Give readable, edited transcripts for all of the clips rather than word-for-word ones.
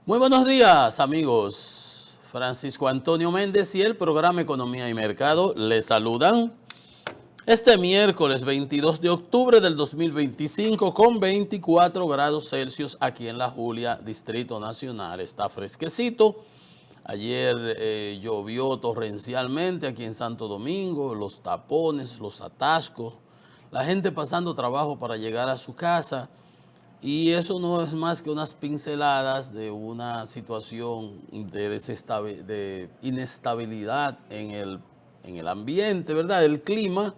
Muy buenos días, amigos. Francisco Antonio Méndez y el programa Economía y Mercado les saludan este miércoles 22 de octubre del 2025 con 24 grados Celsius aquí en La Julia, Distrito Nacional. Está fresquecito. Ayer llovió torrencialmente aquí en Santo Domingo, los tapones, los atascos, la gente pasando trabajo para llegar a su casa. Y eso no es más que unas pinceladas de una situación de inestabilidad en el ambiente, ¿verdad? El clima,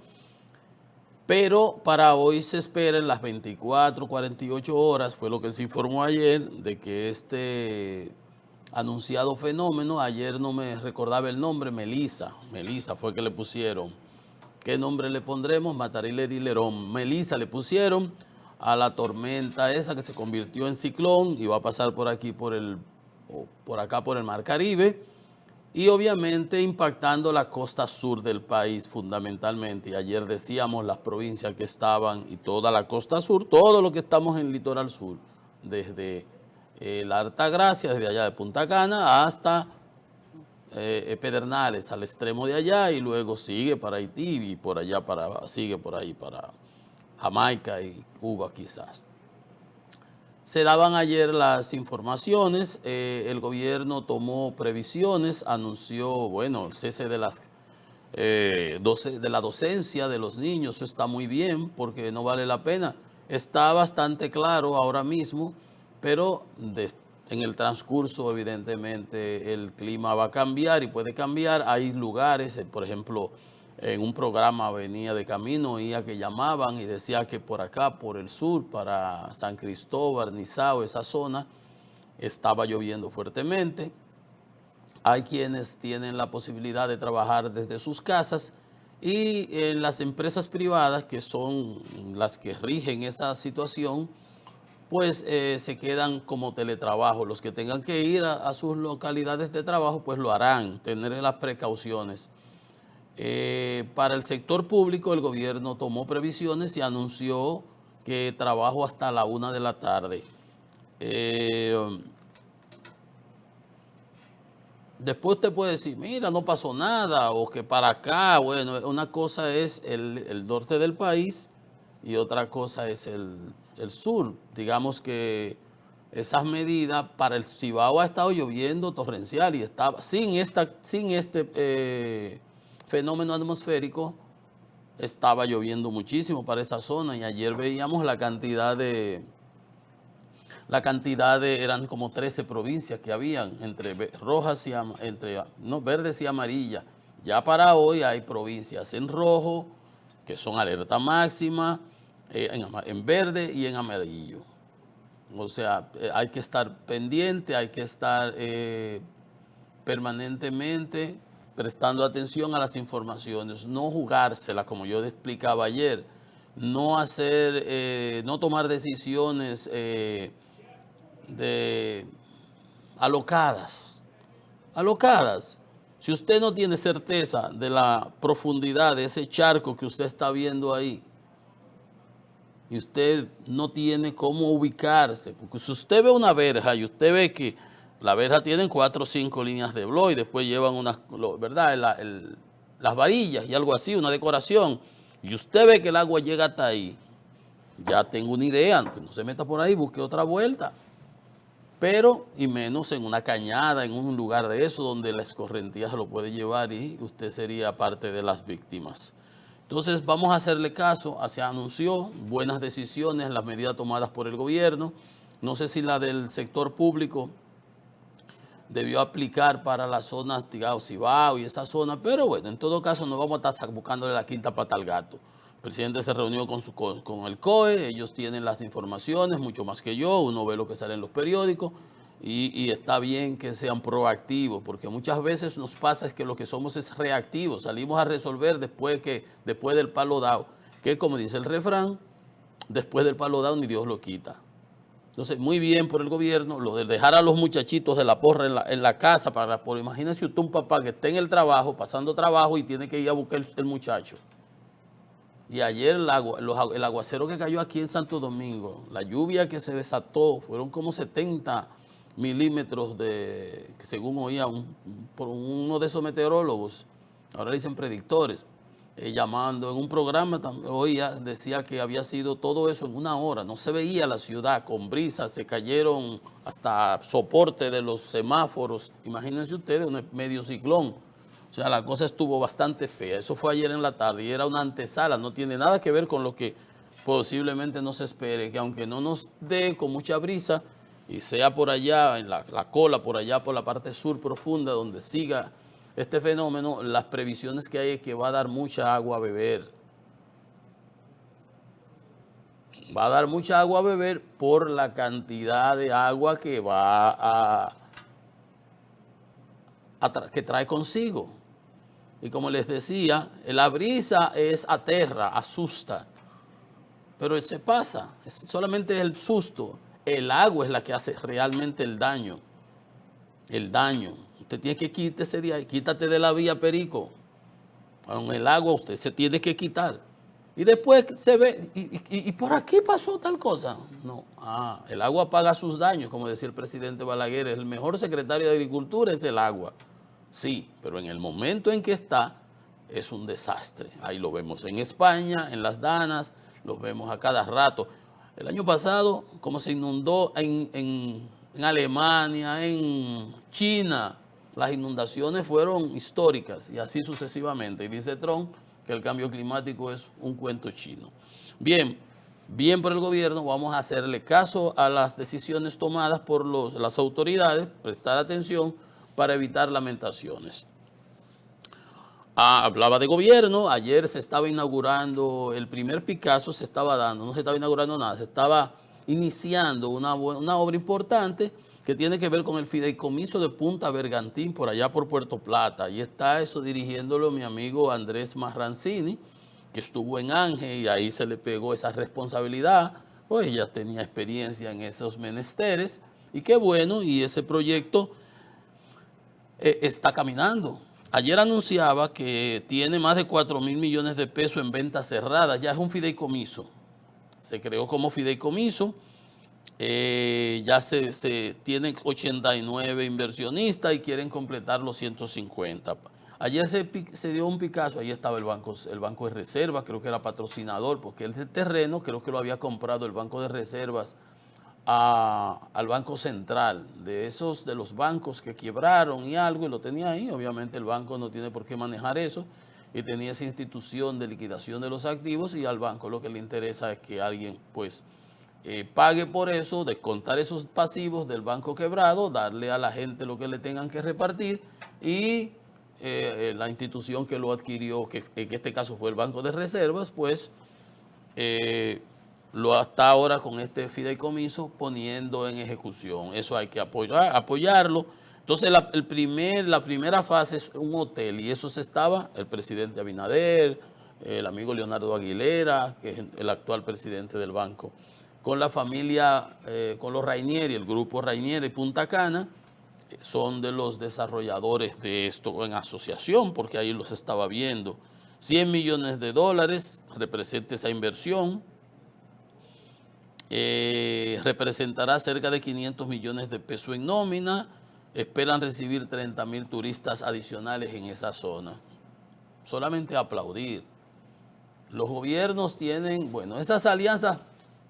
pero para hoy se espera en las 24, 48 horas, fue lo que se informó ayer, de que este anunciado fenómeno, ayer no me recordaba el nombre, Melissa fue que le pusieron. ¿Qué nombre le pondremos? Matarilerón. Melissa le pusieron a la tormenta esa que se convirtió en ciclón y va a pasar por aquí, por acá, por el Mar Caribe, y obviamente impactando la costa sur del país fundamentalmente. Y ayer decíamos las provincias que estaban y toda la costa sur, todo lo que estamos en el litoral sur, desde la Altagracia, desde allá de Punta Cana hasta Pedernales, al extremo de allá, y luego sigue para Haití y por allá sigue por ahí para Jamaica y Cuba quizás. Se daban ayer las informaciones, el gobierno tomó previsiones, anunció, bueno, el cese de de la docencia de los niños. Eso está muy bien porque no vale la pena. Está bastante claro ahora mismo, pero en el transcurso evidentemente el clima va a cambiar y puede cambiar. Hay lugares, por ejemplo, en un programa venía de camino, oía que llamaban y decía que por acá, por el sur, para San Cristóbal, Nizao, esa zona, estaba lloviendo fuertemente. Hay quienes tienen la posibilidad de trabajar desde sus casas y en las empresas privadas, que son las que rigen esa situación, pues se quedan como teletrabajo. Los que tengan que ir a sus localidades de trabajo, pues lo harán, tener las precauciones. Para el sector público, el gobierno tomó previsiones y anunció que trabajo hasta la 1 de la tarde. Después usted puede decir, mira, no pasó nada, o que para acá, bueno, una cosa es el norte del país y otra cosa es el sur. Digamos que esas medidas para el Cibao ha estado lloviendo torrencial y estaba sin este fenómeno atmosférico, estaba lloviendo muchísimo para esa zona, y ayer veíamos eran como 13 provincias que habían, entre rojas y verdes y amarillas. Ya para hoy hay provincias en rojo, que son alerta máxima, en verde y en amarillo. O sea, hay que estar pendiente, hay que estar permanentemente prestando atención a las informaciones, no jugársela, como yo explicaba ayer, no tomar decisiones alocadas. Si usted no tiene certeza de la profundidad de ese charco que usted está viendo ahí, y usted no tiene cómo ubicarse, porque si usted ve una verja y usted ve que la verja tiene 4 o 5 líneas de blog y después llevan ¿verdad? Las varillas y algo así, una decoración, y usted ve que el agua llega hasta ahí, ya tengo una idea, que no se meta por ahí, busque otra vuelta. Pero, y menos en una cañada, en un lugar de eso, donde la escorrentía se lo puede llevar y usted sería parte de las víctimas. Entonces, vamos a hacerle caso. Se anunció buenas decisiones, las medidas tomadas por el gobierno. No sé si la del sector público debió aplicar para las zonas, digamos, Cibao y esa zona, pero bueno, en todo caso no vamos a estar buscándole la quinta pata al gato. El presidente se reunió con el COE, ellos tienen las informaciones mucho más que yo, uno ve lo que sale en los periódicos y está bien que sean proactivos, porque muchas veces nos pasa es que lo que somos es reactivos, salimos a resolver después del palo dado, que como dice el refrán, después del palo dado ni Dios lo quita. Entonces, muy bien por el gobierno, lo de dejar a los muchachitos de la porra en la casa, imagínese usted un papá que está en el trabajo, pasando trabajo y tiene que ir a buscar el muchacho. Y ayer el aguacero que cayó aquí en Santo Domingo, la lluvia que se desató, fueron como 70 milímetros de, que según oía por uno de esos meteorólogos, ahora dicen predictores, llamando en un programa, oía, decía que había sido todo eso en una hora, no se veía la ciudad con brisa, se cayeron hasta soporte de los semáforos, imagínense ustedes, un medio ciclón, o sea, la cosa estuvo bastante fea, eso fue ayer en la tarde y era una antesala, no tiene nada que ver con lo que posiblemente nos espere, que aunque no nos dé con mucha brisa, y sea por allá, en la cola, por allá, por la parte sur profunda, donde siga este fenómeno, las previsiones que hay es que va a dar mucha agua a beber. Va a dar mucha agua a beber por la cantidad de agua que que trae consigo. Y como les decía, la brisa es aterra, asusta, pero se pasa, es solamente el susto. El agua es la que hace realmente el daño. El daño. Usted tiene que quitarse de ahí, quítate de la vía, Perico. Con el agua usted se tiene que quitar. Y después se ve, y por aquí pasó tal cosa. No, el agua paga sus daños, como decía el presidente Balaguer, el mejor secretario de Agricultura es el agua. Sí, pero en el momento en que está, es un desastre. Ahí lo vemos en España, en las Danas, lo vemos a cada rato. El año pasado, como se inundó en Alemania, en China, las inundaciones fueron históricas y así sucesivamente. Y dice Trump que el cambio climático es un cuento chino. Bien, bien por el gobierno, vamos a hacerle caso a las decisiones tomadas por las autoridades, prestar atención para evitar lamentaciones. Hablaba de gobierno, ayer se estaba inaugurando, el primer Picasso se estaba dando, no se estaba inaugurando nada, se estaba iniciando una obra importante que tiene que ver con el fideicomiso de Punta Bergantín, por allá por Puerto Plata. Y está eso dirigiéndolo mi amigo Andrés Marrancini, que estuvo en Ángel y ahí se le pegó esa responsabilidad, pues ella tenía experiencia en esos menesteres, y qué bueno, y ese proyecto está caminando. Ayer anunciaba que tiene más de 4.000 millones de pesos en ventas cerradas, ya es un fideicomiso. Se creó como fideicomiso, ya se tienen 89 inversionistas y quieren completar los 150. Ayer se dio un Picasso, ahí estaba el banco de Reservas, creo que era patrocinador, porque el terreno creo que lo había comprado el Banco de Reservas al Banco Central, de los bancos que quebraron y algo, y lo tenía ahí. Obviamente el banco no tiene por qué manejar eso, y tenía esa institución de liquidación de los activos, y al banco lo que le interesa es que alguien pues pague por eso, descontar esos pasivos del banco quebrado, darle a la gente lo que le tengan que repartir, y la institución que lo adquirió, que en este caso fue el Banco de Reservas, pues lo está ahora con este fideicomiso poniendo en ejecución. Eso hay que apoyarlo. Entonces la primera fase es un hotel, y eso estaba el presidente Abinader, el amigo Leonardo Aguilera, que es el actual presidente del banco, con la familia, con los Rainieri, el grupo Rainieri Punta Cana, son de los desarrolladores de esto en asociación, porque ahí los estaba viendo. 100 millones de dólares representa esa inversión. Representará cerca de 500 millones de pesos en nómina. Esperan recibir 30.000 turistas adicionales en esa zona. Solamente aplaudir. Los gobiernos tienen, bueno, esas alianzas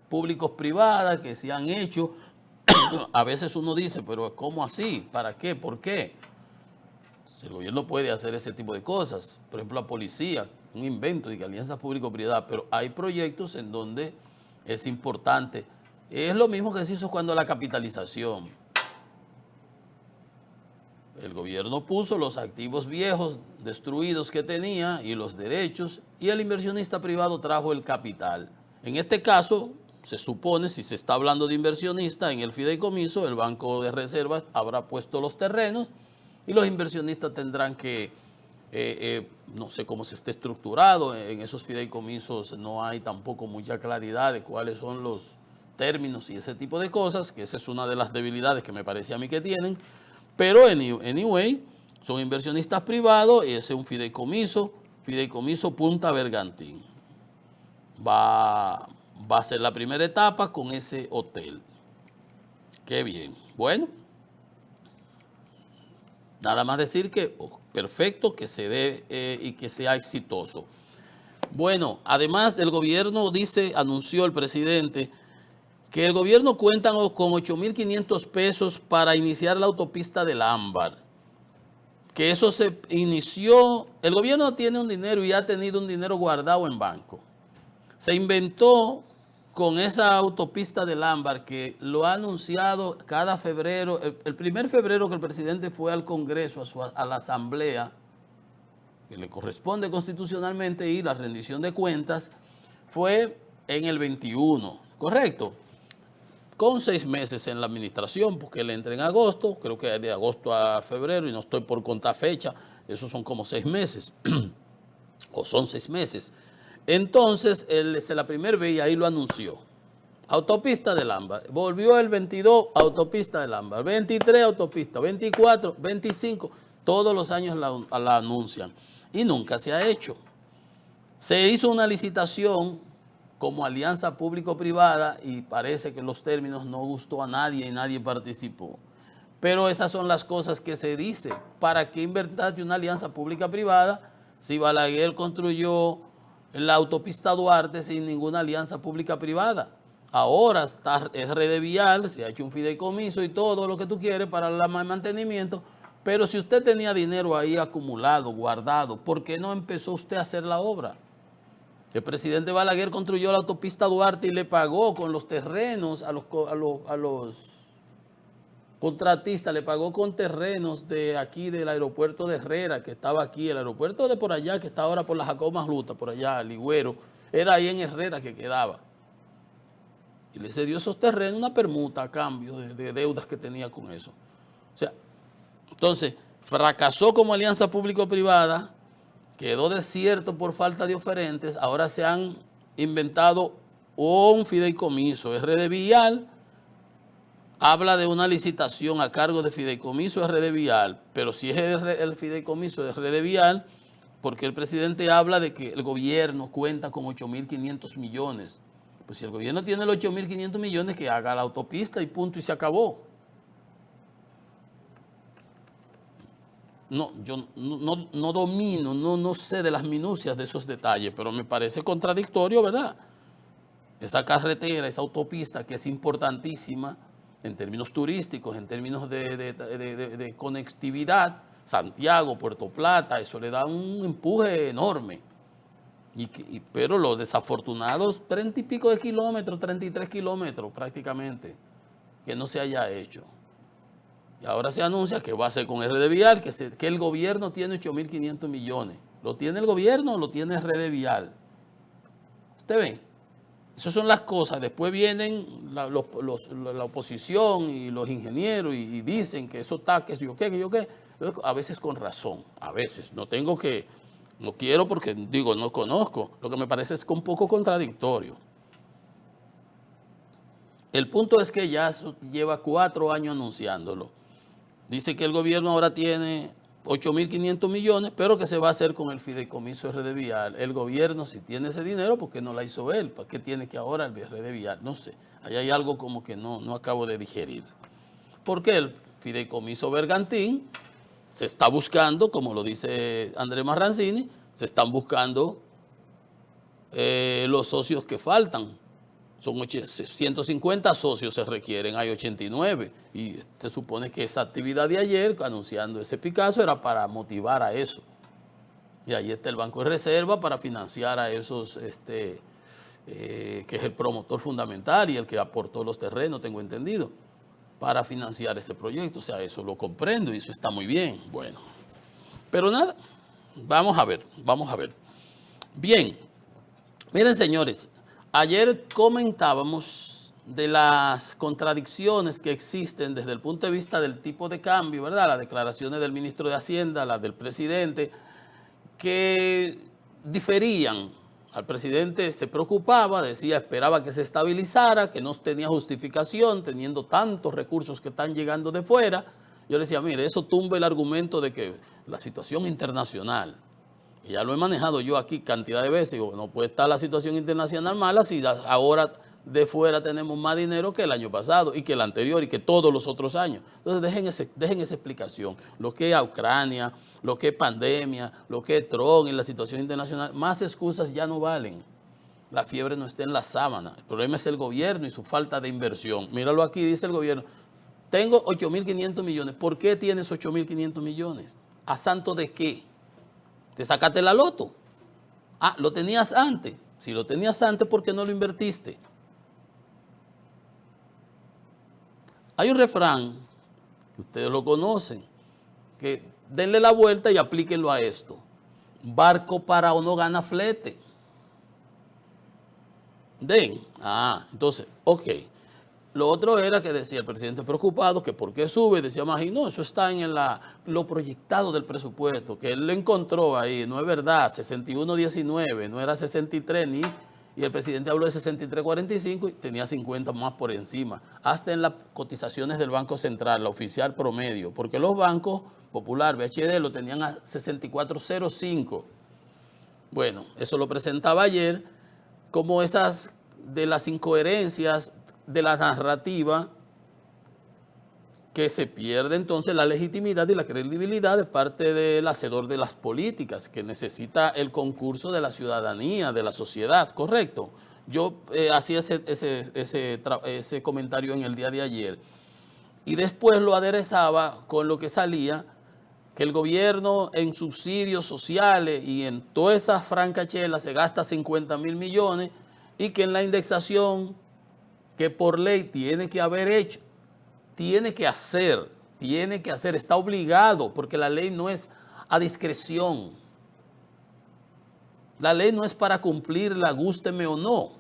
públicos-privadas que se han hecho, a veces uno dice, pero ¿cómo así? ¿Para qué? ¿Por qué? El gobierno puede hacer ese tipo de cosas. Por ejemplo, la policía, un invento de alianzas público-privadas, pero hay proyectos en donde es importante. Es lo mismo que se hizo cuando la capitalización. El gobierno puso los activos viejos, destruidos que tenía, y los derechos, y el inversionista privado trajo el capital. En este caso, se supone, si se está hablando de inversionista, en el fideicomiso, el Banco de Reservas habrá puesto los terrenos, y los inversionistas tendrán que, no sé cómo se esté estructurado, en esos fideicomisos no hay tampoco mucha claridad de cuáles son los términos y ese tipo de cosas, que esa es una de las debilidades que me parece a mí que tienen, pero anyway, son inversionistas privados, y ese es un fideicomiso Punta Bergantín. Va a ser la primera etapa con ese hotel. Qué bien. Bueno. Nada más decir que perfecto, que se dé y que sea exitoso. Bueno, además el gobierno anunció el presidente que el gobierno cuenta con 8.500 pesos para iniciar la autopista del Ámbar. Que eso se inició, el gobierno tiene un dinero y ha tenido un dinero guardado en banco. Se inventó con esa autopista del Ámbar que lo ha anunciado cada febrero, el primer febrero que el presidente fue al Congreso, a la Asamblea, que le corresponde constitucionalmente ir a rendición de cuentas, fue en el 21, ¿correcto? Con 6 meses en la administración, porque él entra en agosto, creo que de agosto a febrero, y no estoy por contar fecha, esos son como 6 meses, o son 6 meses. Entonces, él es la primera vez y ahí lo anunció. Autopista del Ámbar. Volvió el 22, autopista del Ámbar. 23, autopista. 24, 25, todos los años la anuncian. Y nunca se ha hecho. Se hizo una licitación como alianza público-privada y parece que los términos no gustó a nadie y nadie participó. Pero esas son las cosas que se dice. ¿Para qué inventaste una alianza pública-privada si Balaguer construyó la autopista Duarte sin ninguna alianza pública-privada? Ahora está RD Vial, se ha hecho un fideicomiso y todo lo que tú quieres para el mantenimiento, pero si usted tenía dinero ahí acumulado, guardado, ¿por qué no empezó usted a hacer la obra? El presidente Balaguer construyó la autopista Duarte y le pagó con los terrenos a los contratistas, le pagó con terrenos de aquí del aeropuerto de Herrera, que estaba aquí, el aeropuerto de por allá, que está ahora por la Jacob Masluta, por allá, Ligüero, era ahí en Herrera que quedaba. Y le cedió esos terrenos, una permuta a cambio de deudas que tenía con eso. O sea, entonces, fracasó como alianza público-privada, quedó desierto por falta de oferentes, ahora se han inventado un fideicomiso. RD Vial habla de una licitación a cargo de fideicomiso RD Vial, pero si es el fideicomiso de RD Vial, porque el presidente habla de que el gobierno cuenta con 8.500 millones. Pues si el gobierno tiene los 8.500 millones, que haga la autopista y punto, y se acabó. No, yo no domino, no sé de las minucias de esos detalles, pero me parece contradictorio, ¿verdad? Esa carretera, esa autopista que es importantísima en términos turísticos, en términos de conectividad, Santiago, Puerto Plata, eso le da un empuje enorme. Pero los desafortunados 30 y pico de kilómetros, 33 kilómetros prácticamente, que no se haya hecho. Y ahora se anuncia que va a ser con RD Vial, que el gobierno tiene 8.500 millones. ¿Lo tiene el gobierno o lo tiene RD Vial? ¿Usted ve? Esas son las cosas. Después vienen la oposición y los ingenieros y dicen que eso está, que yo qué. A veces con razón, a veces. No quiero porque, digo, no conozco. Lo que me parece es que un poco contradictorio. El punto es que ya lleva 4 años anunciándolo. Dice que el gobierno ahora tiene 8.500 millones, pero que se va a hacer con el fideicomiso RD Vial. El gobierno, si tiene ese dinero, ¿por qué no la hizo él? ¿Para qué tiene que ahora el RD Vial? No sé. Ahí hay algo como que no acabo de digerir. Porque el fideicomiso Bergantín se está buscando, como lo dice Andrés Marrancini, se están buscando los socios que faltan. Son 150 socios se requieren, hay 89. Y se supone que esa actividad de ayer, anunciando ese Picasso, era para motivar a eso. Y ahí está el Banco de Reserva para financiar a esos, que es el promotor fundamental y el que aportó los terrenos, tengo entendido, para financiar ese proyecto. O sea, eso lo comprendo y eso está muy bien. Bueno, pero nada, vamos a ver. Bien, miren señores, ayer comentábamos de las contradicciones que existen desde el punto de vista del tipo de cambio, ¿verdad? Las declaraciones del ministro de Hacienda, las del presidente, que diferían. Al presidente se preocupaba, decía, esperaba que se estabilizara, que no tenía justificación, teniendo tantos recursos que están llegando de fuera. Yo le decía, mire, eso tumba el argumento de que la situación internacional, y ya lo he manejado yo aquí cantidad de veces, digo, no puede estar la situación internacional mala si ahora de fuera tenemos más dinero que el año pasado y que el anterior y que todos los otros años. Entonces dejen esa explicación. Lo que es Ucrania, lo que es pandemia, lo que es Trump y la situación internacional, más excusas ya no valen. La fiebre no está en la sábana. El problema es el gobierno y su falta de inversión. Míralo aquí, dice el gobierno. Tengo 8.500 millones. ¿Por qué tienes 8.500 millones? ¿A santo de qué? ¿Te sacaste la loto? Ah, lo tenías antes. Si lo tenías antes, ¿por qué no lo invertiste? Hay un refrán, que ustedes lo conocen, que denle la vuelta y aplíquenlo a esto. Barco parado no gana flete. Entonces, ok. Lo otro era que decía el presidente preocupado, que por qué sube, decía más, y no, eso está en lo proyectado del presupuesto, que él lo encontró ahí, no es verdad, 61.19, no era 63 ni, y el presidente habló de 63.45 y tenía 50 más por encima, hasta en las cotizaciones del Banco Central, la oficial promedio, porque los bancos Popular, BHD, lo tenían a 64.05. Bueno, eso lo presentaba ayer como esas de las incoherencias de la narrativa que se pierde entonces la legitimidad y la credibilidad de parte del hacedor de las políticas, que necesita el concurso de la ciudadanía, de la sociedad, ¿correcto? Yo hacía ese comentario en el día de ayer y después lo aderezaba con lo que salía, que el gobierno en subsidios sociales y en todas esas francachelas se gasta 50.000 millones y que en la indexación que por ley tiene que haber hecho, tiene que hacer, está obligado, porque la ley no es a discreción. La ley no es para cumplirla, gústeme o no.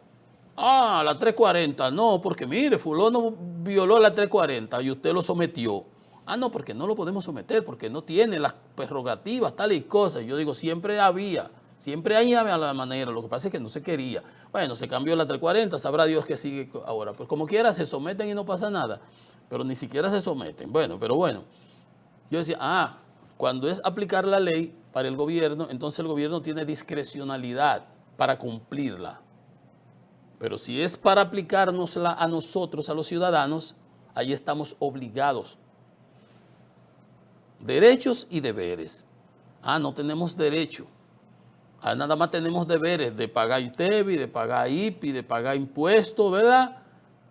Ah, la 340, no, porque mire, fulano violó la 340 y usted lo sometió. Ah, no, porque no lo podemos someter, porque no tiene las prerrogativas, tal y cosa. Yo digo, siempre hay a la manera, lo que pasa es que no se quería. Bueno, se cambió la 340, sabrá Dios que sigue ahora. Pues como quiera se someten y no pasa nada, pero ni siquiera se someten. Bueno, pero bueno, yo decía, cuando es aplicar la ley para el gobierno, entonces el gobierno tiene discrecionalidad para cumplirla. Pero si es para aplicárnosla a nosotros, a los ciudadanos, ahí estamos obligados. Derechos y deberes. No tenemos derecho. Nada más tenemos deberes de pagar ITEVI, de pagar IPI, de pagar impuestos, ¿verdad?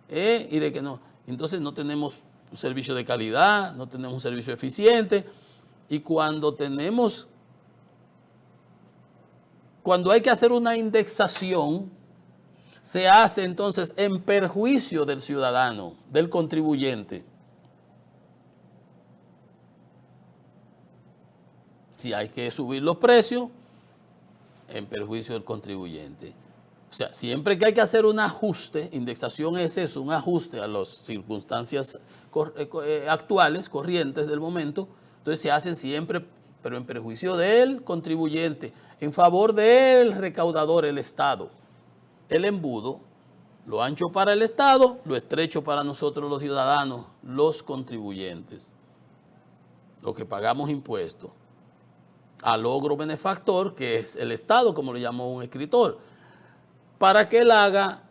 Y de que no. Entonces no tenemos un servicio de calidad, no tenemos un servicio eficiente. Y cuando hay que hacer una indexación, se hace entonces en perjuicio del ciudadano, del contribuyente. Si hay que subir los precios, en perjuicio del contribuyente. O sea, siempre que hay que hacer un ajuste, indexación es eso, un ajuste a las circunstancias actuales, corrientes del momento, entonces se hacen siempre, pero en perjuicio del contribuyente, en favor del recaudador, el Estado. El embudo, lo ancho para el Estado, lo estrecho para nosotros los ciudadanos, los contribuyentes, los que pagamos impuestos. Al logro benefactor, que es el Estado, como le llamó un escritor, para que él haga,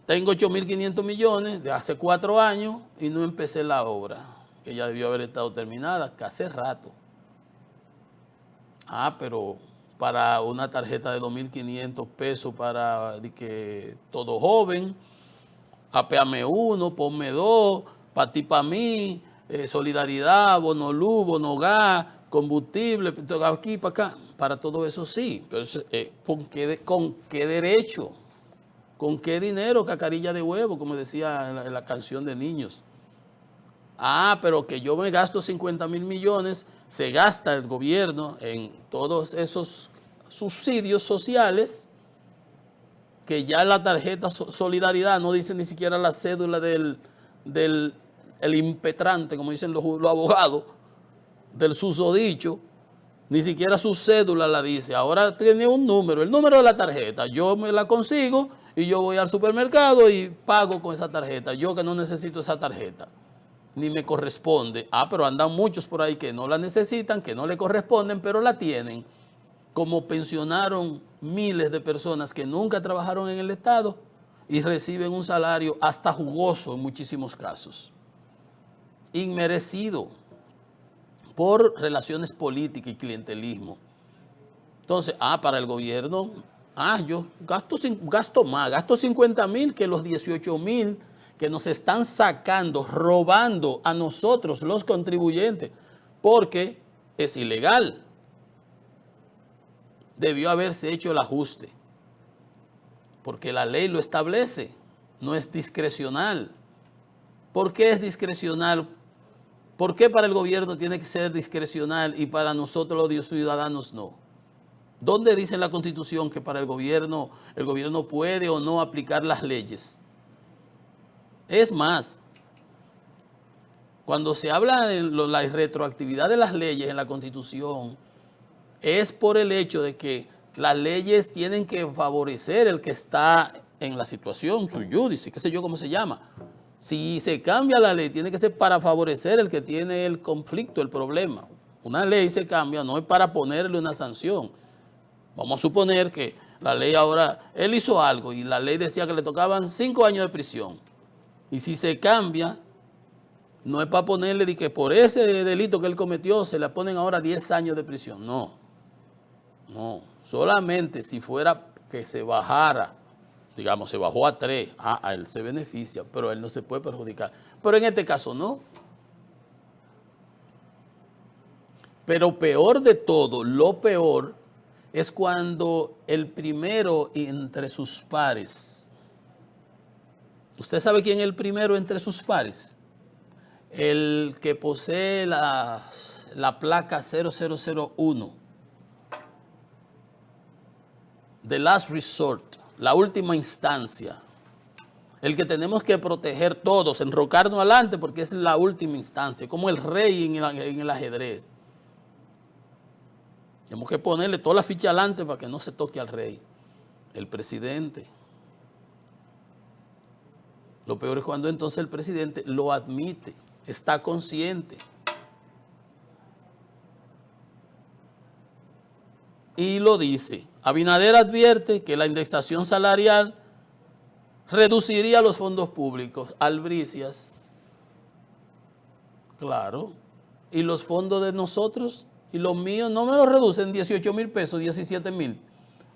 tengo 8.500 millones de hace 4 años y no empecé la obra, que ya debió haber estado terminada, que hace rato. Pero para una tarjeta de 2.500 pesos para que todo joven, apéame 1, ponme 2, para ti, para mí, solidaridad, bono luz, bono gas, combustible, aquí para acá, para todo eso sí, pero ¿con qué derecho? ¿Con qué dinero? Cacarilla de huevo, como decía en la canción de niños. Pero que yo me gasto 50.000 millones, se gasta el gobierno en todos esos subsidios sociales, que ya la tarjeta solidaridad no dice ni siquiera la cédula del impetrante, como dicen los abogados, del susodicho, ni siquiera su cédula la dice. Ahora tiene un número, el número de la tarjeta. Yo me la consigo y yo voy al supermercado y pago con esa tarjeta. Yo que no necesito esa tarjeta, ni me corresponde. Pero andan muchos por ahí que no la necesitan, que no le corresponden, pero la tienen. Como pensionaron miles de personas que nunca trabajaron en el Estado. y reciben un salario hasta jugoso en muchísimos casos, inmerecido por relaciones políticas y clientelismo. Entonces, para el gobierno, yo gasto más, gasto 50,000 que los 18,000 que nos están sacando, robando a nosotros los contribuyentes, porque es ilegal. Debió haberse hecho el ajuste, porque la ley lo establece, no es discrecional. ¿Por qué es discrecional? ¿Por qué para el gobierno tiene que ser discrecional y para nosotros los ciudadanos no? ¿Dónde dice la Constitución que para el gobierno puede o no aplicar las leyes? Es más, cuando se habla de la retroactividad de las leyes en la Constitución, es por el hecho de que las leyes tienen que favorecer el que está en la situación, su judice, qué sé yo cómo se llama. Si se cambia la ley, tiene que ser para favorecer el que tiene el conflicto, el problema. Una ley se cambia, no es para ponerle una sanción. Vamos a suponer que la ley ahora, él hizo algo y la ley decía que le tocaban 5 años de prisión. Y si se cambia, no es para ponerle de que por ese delito que él cometió se le ponen ahora 10 años de prisión. No, solamente si fuera que se bajara, digamos, se bajó a 3, a él se beneficia, pero él no se puede perjudicar. Pero en este caso no. Pero peor de todo, lo peor es cuando el primero entre sus pares. ¿Usted sabe quién es el primero entre sus pares? El que posee la placa 0001. The last resort, la última instancia. El que tenemos que proteger todos, enrocarnos adelante porque es la última instancia, como el rey en el ajedrez. Tenemos que ponerle toda la ficha adelante para que no se toque al rey, el presidente. Lo peor es cuando entonces el presidente lo admite, está consciente. Y lo dice. Abinader advierte que la indexación salarial reduciría los fondos públicos. Albricias. Claro. ¿Y los fondos de nosotros? Y los míos no me los reducen 18,000 pesos, 17,000.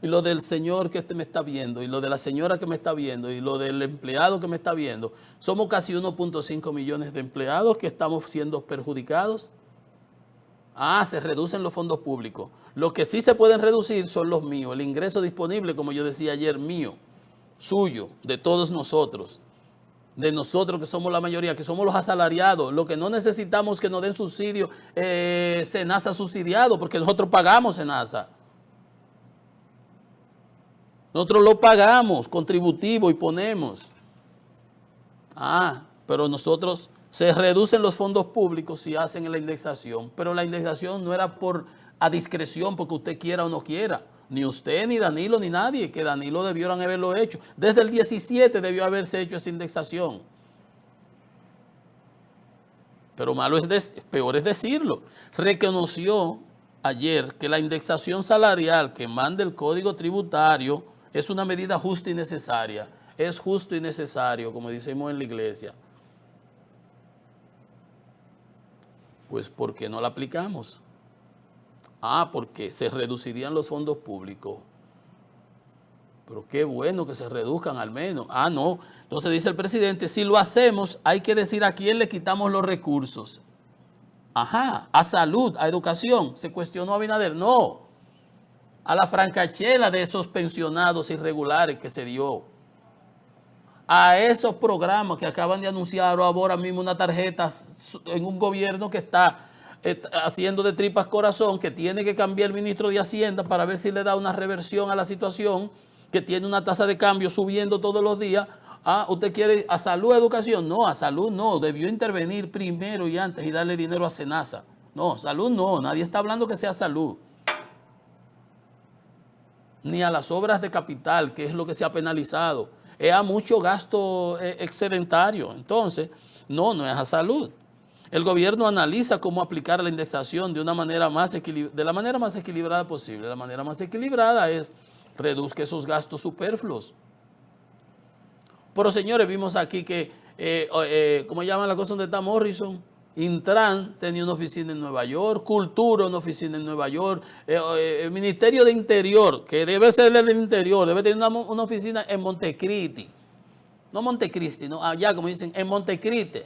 Y lo del señor que me está viendo, y lo de la señora que me está viendo, y lo del empleado que me está viendo. Somos casi 1.5 millones de empleados que estamos siendo perjudicados. Se reducen los fondos públicos. Los que sí se pueden reducir son los míos. El ingreso disponible, como yo decía ayer, mío, suyo, de todos nosotros. De nosotros que somos la mayoría, que somos los asalariados, lo que no necesitamos que nos den subsidio, SENASA subsidiado, porque nosotros pagamos SENASA. Nosotros lo pagamos, contributivo, y ponemos. Pero nosotros se reducen los fondos públicos si hacen la indexación, pero la indexación no era a discreción, porque usted quiera o no quiera. Ni usted, ni Danilo, ni nadie, que Danilo debieron haberlo hecho. Desde el 17 debió haberse hecho esa indexación. Pero peor es decirlo. Reconoció ayer que la indexación salarial que manda el Código Tributario es una medida justa y necesaria. Es justo y necesario, como decimos en la iglesia. Pues, ¿por qué no la aplicamos? Porque se reducirían los fondos públicos. Pero qué bueno que se reduzcan al menos. No. Entonces dice el presidente, si lo hacemos, hay que decir a quién le quitamos los recursos. A salud, a educación. Se cuestionó a Abinader. No. A la francachela de esos pensionados irregulares que se dio. A esos programas que acaban de anunciar ahora mismo una tarjeta en un gobierno que está haciendo de tripas corazón, que tiene que cambiar el ministro de Hacienda para ver si le da una reversión a la situación, que tiene una tasa de cambio subiendo todos los días. ¿Usted quiere a salud, a educación? No, a salud no, debió intervenir primero y antes y darle dinero a SENASA. No, salud no, nadie está hablando que sea salud. Ni a las obras de capital, que es lo que se ha penalizado. Es a mucho gasto excedentario. Entonces, no es a salud. El gobierno analiza cómo aplicar la indexación de la manera más equilibrada posible. La manera más equilibrada es reduzca esos gastos superfluos. Pero señores, vimos aquí que, ¿cómo llaman la cosa donde está Morrison? Intran tenía una oficina en Nueva York, Cultura una oficina en Nueva York, el Ministerio de Interior, que debe ser el del Interior, debe tener una oficina en Montecristi. No Montecristi, no, allá como dicen, en Montecristi,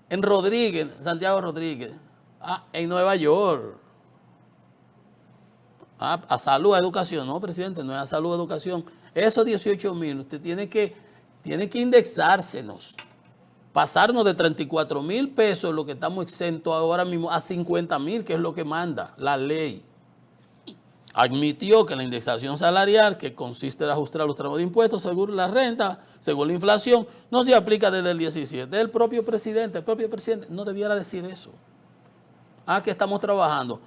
en Rodríguez, Santiago Rodríguez, en Nueva York. A salud, a educación, no, presidente, no es a salud, a educación. Esos 18,000, usted tiene que indexársenos. Pasarnos de 34,000 pesos, lo que estamos exentos ahora mismo, a 50,000, que es lo que manda la ley. Admitió que la indexación salarial, que consiste en ajustar los tramos de impuestos según la renta, según la inflación, no se aplica desde el 17. El propio presidente no debiera decir eso. Que estamos trabajando.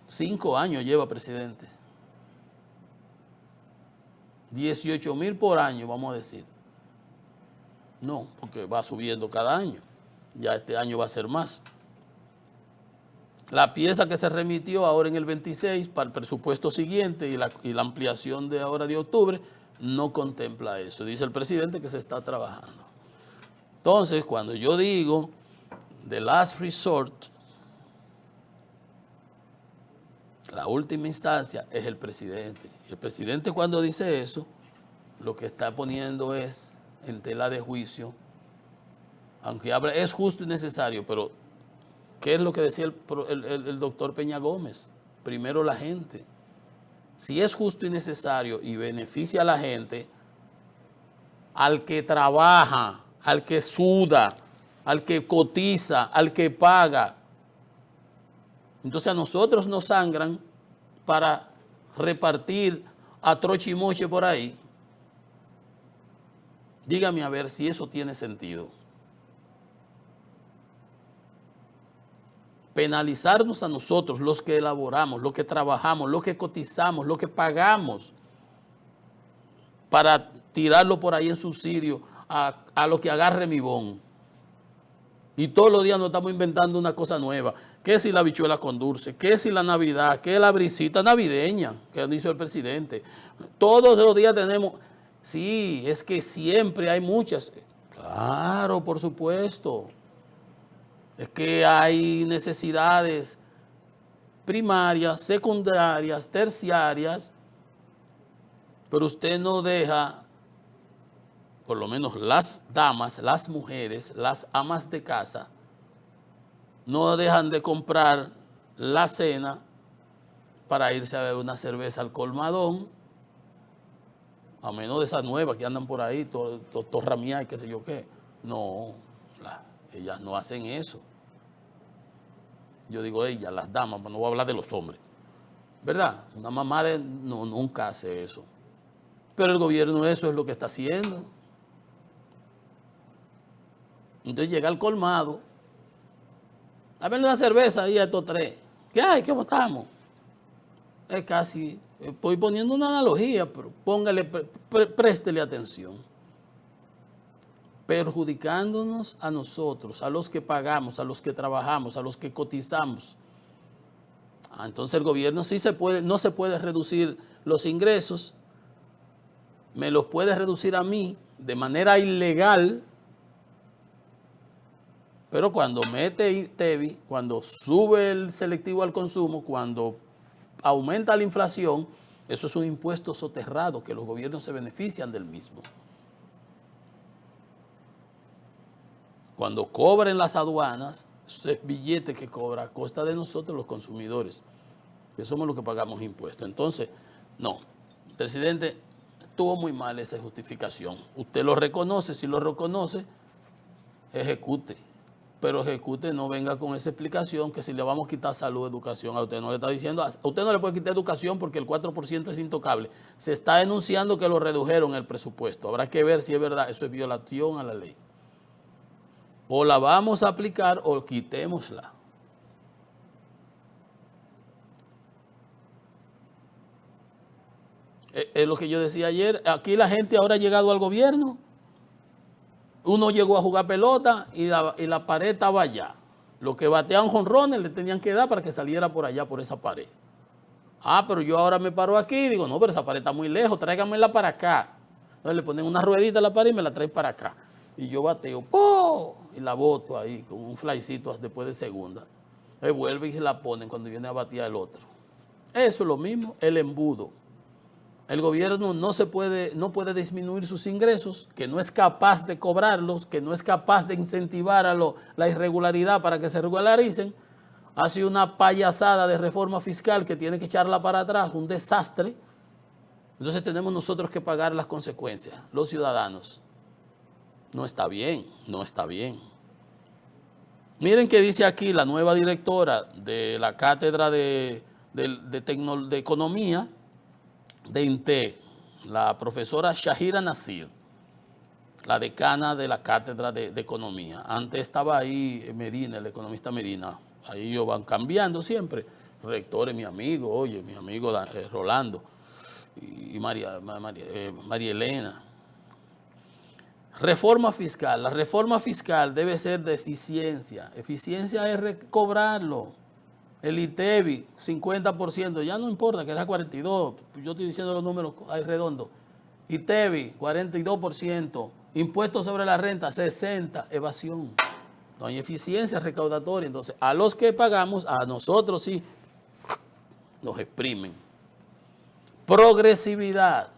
5 años lleva presidente. 18,000 por año, vamos a decir. No, porque va subiendo cada año. Ya este año va a ser más. La pieza que se remitió ahora en el 26 para el presupuesto siguiente y la ampliación de ahora de octubre no contempla eso. Dice el presidente que se está trabajando. Entonces, cuando yo digo the last resort, la última instancia es el presidente. El presidente cuando dice eso, lo que está poniendo es en tela de juicio, aunque habla, es justo y necesario, pero ¿qué es lo que decía el doctor Peña Gómez? Primero la gente. Si es justo y necesario y beneficia a la gente, al que trabaja, al que suda, al que cotiza, al que paga, entonces a nosotros nos sangran para repartir a troche y moche por ahí. Dígame a ver si eso tiene sentido. Penalizarnos a nosotros, los que elaboramos, los que trabajamos, los que cotizamos, los que pagamos, para tirarlo por ahí en subsidio a lo que agarre mi bon. Y todos los días nos estamos inventando una cosa nueva. ¿Qué si la habichuela con dulce? ¿Qué si la Navidad? ¿Qué la brisita navideña? Que dice el presidente. Todos los días tenemos... Sí, es que siempre hay muchas. Claro, por supuesto. Es que hay necesidades primarias, secundarias, terciarias, pero usted no deja, por lo menos las damas, las mujeres, las amas de casa, no dejan de comprar la cena para irse a beber una cerveza al colmadón, a menos de esas nuevas que andan por ahí, torramía y qué sé yo qué. No, ellas no hacen eso. Yo digo ellas, las damas, no voy a hablar de los hombres. ¿Verdad? Una mamá nunca hace eso. Pero el gobierno eso es lo que está haciendo. Entonces llega al colmado, a ver una cerveza ahí a estos tres. ¿Qué hay? ¿Cómo estamos? Es casi, estoy poniendo una analogía, pero póngale, préstele atención. Perjudicándonos a nosotros, a los que pagamos, a los que trabajamos, a los que cotizamos. Entonces el gobierno sí no se puede reducir los ingresos, me los puede reducir a mí de manera ilegal, pero cuando mete TEBI, cuando sube el selectivo al consumo, cuando aumenta la inflación, eso es un impuesto soterrado que los gobiernos se benefician del mismo. Cuando cobren las aduanas, eso es billete que cobra a costa de nosotros los consumidores, que somos los que pagamos impuestos. Entonces, no, el presidente tuvo muy mal esa justificación. Usted lo reconoce, si lo reconoce, ejecute. Pero ejecute, no venga con esa explicación que si le vamos a quitar salud, educación, a usted no le está diciendo, a usted no le puede quitar educación porque el 4% es intocable. Se está denunciando que lo redujeron el presupuesto. Habrá que ver si es verdad, eso es violación a la ley. O la vamos a aplicar o quitémosla. Es lo que yo decía ayer, aquí la gente ahora ha llegado al gobierno. Uno llegó a jugar pelota y la pared estaba allá. Los que bateaban jonrones le tenían que dar para que saliera por allá, por esa pared. Pero yo ahora me paro aquí y digo, no, pero esa pared está muy lejos, tráigamela para acá. Entonces le ponen una ruedita a la pared y me la traen para acá. Y yo bateo, ¡po! Y la boto ahí con un flycito después de segunda. Él vuelve y se la ponen cuando viene a batear el otro. Eso es lo mismo, el embudo. El gobierno no puede disminuir sus ingresos, que no es capaz de cobrarlos, que no es capaz de incentivar a la irregularidad para que se regularicen. Hace una payasada de reforma fiscal que tiene que echarla para atrás, un desastre. Entonces tenemos nosotros que pagar las consecuencias, los ciudadanos. No está bien, no está bien. Miren qué dice aquí la nueva directora de la Cátedra de Economía de INTE, la profesora Shahira Nasir, la decana de la Cátedra de Economía. Antes estaba ahí Medina, el economista Medina. Ahí ellos van cambiando siempre. Rector es mi amigo, oye, mi amigo Rolando y María Elena. Reforma fiscal. La reforma fiscal debe ser de eficiencia. Eficiencia es recobrarlo. El ITEVI, 50%, ya no importa que era 42%, yo estoy diciendo los números ahí redondos. ITEVI, 42%, impuestos sobre la renta, 60%, evasión. No hay eficiencia recaudatoria. Entonces, a los que pagamos, a nosotros sí, nos exprimen. Progresividad.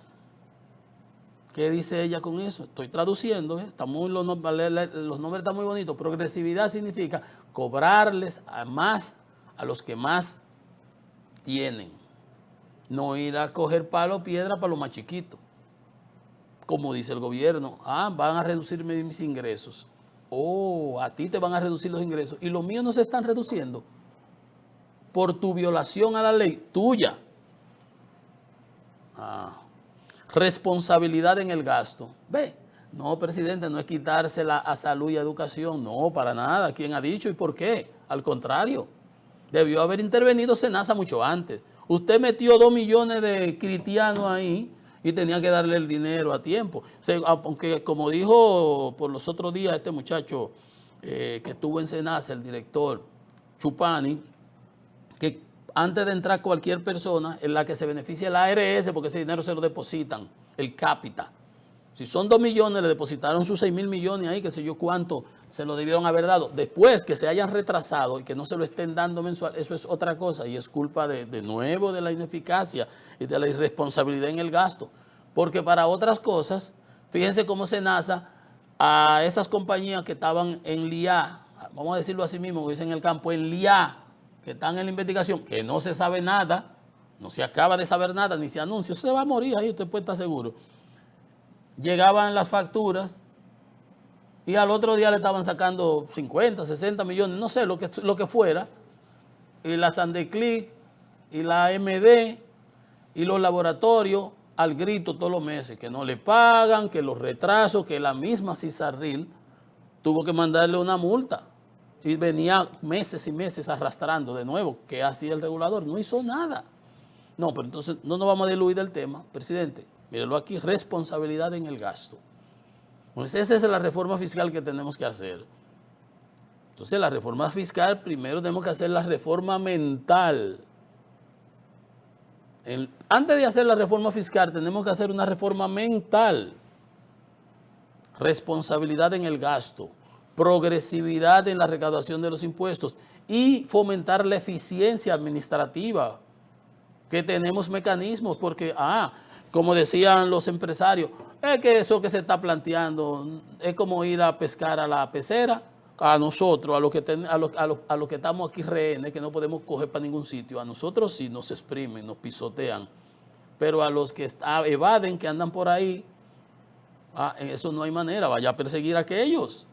¿Qué dice ella con eso? Estoy traduciendo, los nombres están muy bonitos. Progresividad significa cobrarles más a los que más tienen. No ir a coger palo o piedra para los más chiquitos. Como dice el gobierno, van a reducir mis ingresos. A ti te van a reducir los ingresos y los míos no se están reduciendo por tu violación a la ley tuya. Responsabilidad en el gasto. No, presidente, no es quitársela a salud y a educación. No, para nada. ¿Quién ha dicho y por qué? Al contrario, debió haber intervenido SENASA mucho antes. Usted metió 2 millones de cristianos ahí y tenía que darle el dinero a tiempo. Aunque como dijo por los otros días este muchacho que estuvo en SENASA, el director Chupani, que antes de entrar cualquier persona, en la que se beneficia la ARS, porque ese dinero se lo depositan, el cápita. Si son 2 millones, le depositaron sus 6 mil millones ahí, qué sé yo cuánto, se lo debieron haber dado. Después que se hayan retrasado y que no se lo estén dando mensual, eso es otra cosa y es culpa de nuevo de la ineficacia y de la irresponsabilidad en el gasto. Porque para otras cosas, fíjense cómo SENASA a esas compañías que estaban en LIA, vamos a decirlo así mismo, que dicen en el campo, en LIA, que están en la investigación, que no se sabe nada, no se acaba de saber nada, ni se anuncia, usted va a morir ahí, usted puede estar seguro. Llegaban las facturas y al otro día le estaban sacando 50, 60 millones, no sé, lo que fuera, y la Sandeclic y la AMD y los laboratorios al grito todos los meses, que no le pagan, que los retrasos, que la misma Cisarril tuvo que mandarle una multa. Y venía meses y meses arrastrando de nuevo. ¿Qué hacía el regulador? No hizo nada. No, pero entonces no nos vamos a diluir del tema. Presidente, mírelo aquí, responsabilidad en el gasto. Pues esa es la reforma fiscal que tenemos que hacer. Entonces la reforma fiscal, primero tenemos que hacer la reforma mental. Antes de hacer la reforma fiscal, tenemos que hacer una reforma mental. Responsabilidad en el gasto. Progresividad en la recaudación de los impuestos y fomentar la eficiencia administrativa, que tenemos mecanismos, porque, como decían los empresarios, es que eso que se está planteando es como ir a pescar a la pecera, a nosotros, a los que estamos aquí rehenes, que no podemos coger para ningún sitio, a nosotros sí nos exprimen, nos pisotean, pero a los que evaden, que andan por ahí, en eso no hay manera, vaya a perseguir a aquellos.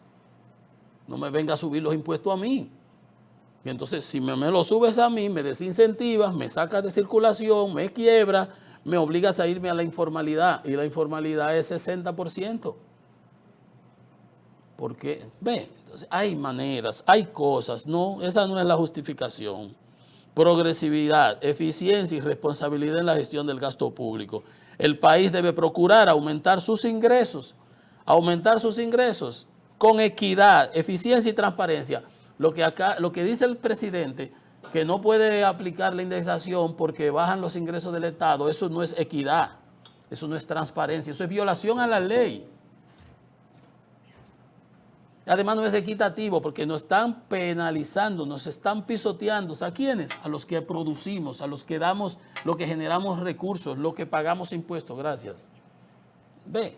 No me venga a subir los impuestos a mí. Y entonces, si me lo subes a mí, me desincentivas, me sacas de circulación, me quiebras, me obligas a irme a la informalidad. Y la informalidad es 60%. Porque, entonces hay maneras, hay cosas. No, esa no es la justificación. Progresividad, eficiencia y responsabilidad en la gestión del gasto público. El país debe procurar aumentar sus ingresos. Con equidad, eficiencia y transparencia. Lo que dice el presidente, que no puede aplicar la indexación porque bajan los ingresos del Estado, eso no es equidad. Eso no es transparencia, eso es violación a la ley. Además no es equitativo porque nos están penalizando, nos están pisoteando. ¿A quiénes? A los que producimos, a los que damos, lo que generamos recursos, lo que pagamos impuestos. Gracias. Ve.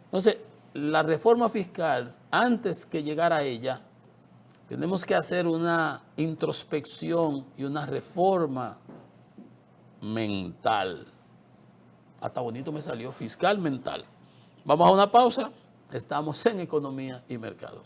Entonces, la reforma fiscal, antes que llegar a ella, tenemos que hacer una introspección y una reforma mental. Hasta bonito me salió, fiscal mental. Vamos a una pausa. Estamos en Economía y Mercado.